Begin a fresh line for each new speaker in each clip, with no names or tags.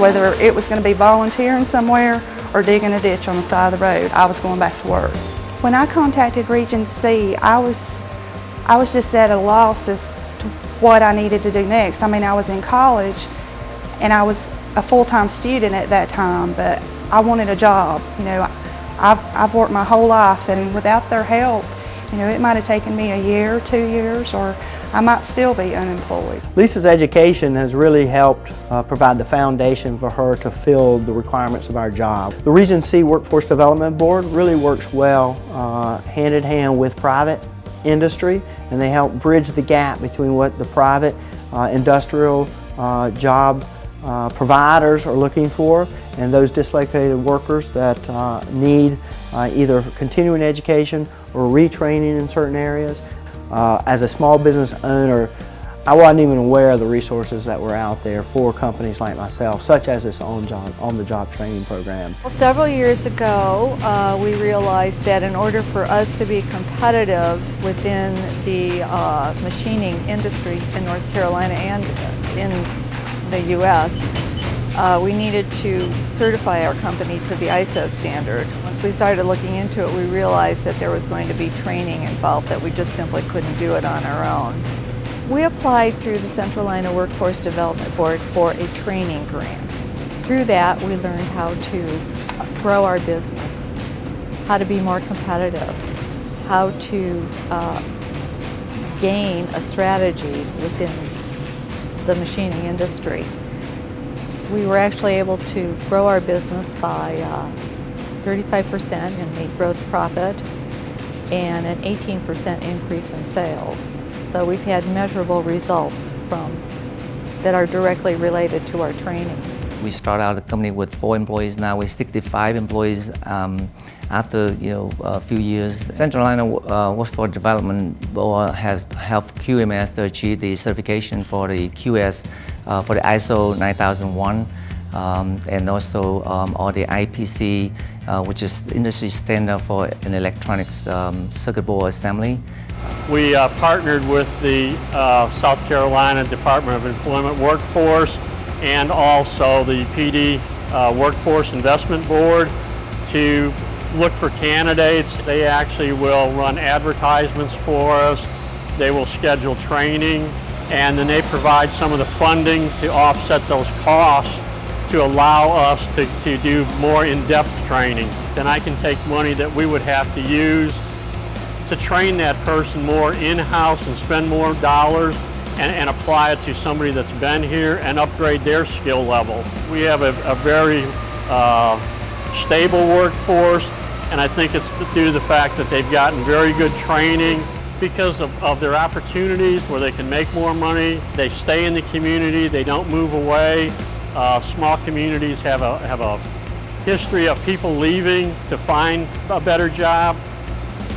Whether it was going to be volunteering somewhere or digging a ditch on the side of the road, I was going back to work. When I contacted Region C, I was just at a loss as to what I needed to do next. I mean, I was in college and I was a full-time student at that time, but I wanted a job. You know, I've worked my whole life, and without their help, you know, it might have taken me a year, 2 years, or I might still be unemployed.
Lisa's education has really helped provide the foundation for her to fill the requirements of our job. The Region C Workforce Development Board really works well hand in hand with private industry, and they help bridge the gap between what the private industrial job providers are looking for and those dislocated workers that need either continuing education or retraining in certain areas. As a small business owner, I wasn't even aware of the resources that were out there for companies like myself, such as this on-the-job training program.
Well, several years ago, we realized that in order for us to be competitive within the machining industry in North Carolina and in the U.S., we needed to certify our company to the ISO standard. Once we started looking into it, we realized that there was going to be training involved, that we just simply couldn't do it on our own. We applied through the Centralina Workforce Development Board for a training grant. Through that, we learned how to grow our business, how to be more competitive, how to gain a strategy within the machining industry. We were actually able to grow our business by 35% in the gross profit and an 18% increase in sales. So we've had measurable results that are directly related to our training.
We started out the company with 4 employees. Now we're 65 employees. After a few years, Centralina Workforce Development Board has helped QMS to achieve the certification for the QS for the ISO 9001 and also all the IPC, which is the industry standard for an electronics circuit board assembly.
We partnered with the South Carolina Department of Employment Workforce and also the PD Workforce Investment Board to look for candidates. They actually will run advertisements for us. They will schedule training, and then they provide some of the funding to offset those costs to allow us to do more in-depth training. Then I can take money that we would have to use to train that person more in-house and spend more dollars and apply it to somebody that's been here and upgrade their skill level. We have a very stable workforce, and I think it's due to the fact that they've gotten very good training because of their opportunities where they can make more money. They stay in the community, they don't move away. Small communities have a history of people leaving to find a better job.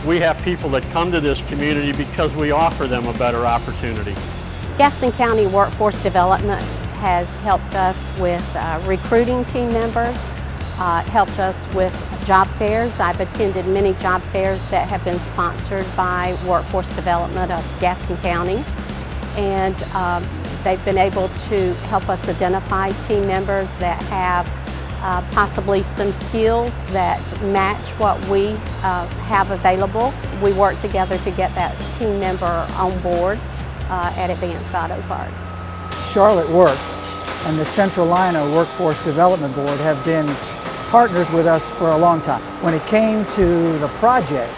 We have people that come to this community because we offer them a better opportunity.
Gaston County Workforce Development has helped us with recruiting team members, helped us with job fairs. I've attended many job fairs that have been sponsored by Workforce Development of Gaston County, and they've been able to help us identify team members that have possibly some skills that match what we have available. We work together to get that team member on board at Advanced Auto Parts.
Charlotte Works and the Centralina Workforce Development Board have been partners with us for a long time. When it came to the project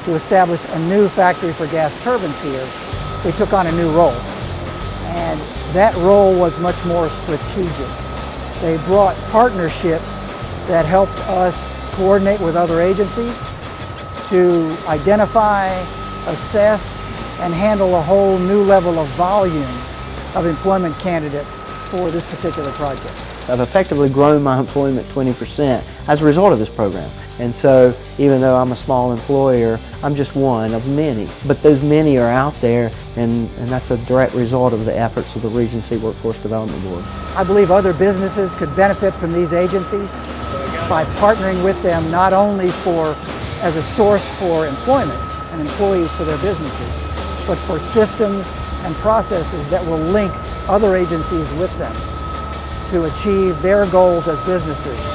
to establish a new factory for gas turbines here, they took on a new role. And that role was much more strategic. They brought partnerships that helped us coordinate with other agencies to identify, assess, and handle a whole new level of volume of employment candidates for this particular project.
I've effectively grown my employment 20% as a result of this program. And so even though I'm a small employer, I'm just one of many. But those many are out there, and that's a direct result of the efforts of the Region C Workforce Development Board.
I believe other businesses could benefit from these agencies by partnering with them not only as a source for employment and employees for their businesses, but for systems and processes that will link other agencies with them. to achieve their goals as businesses.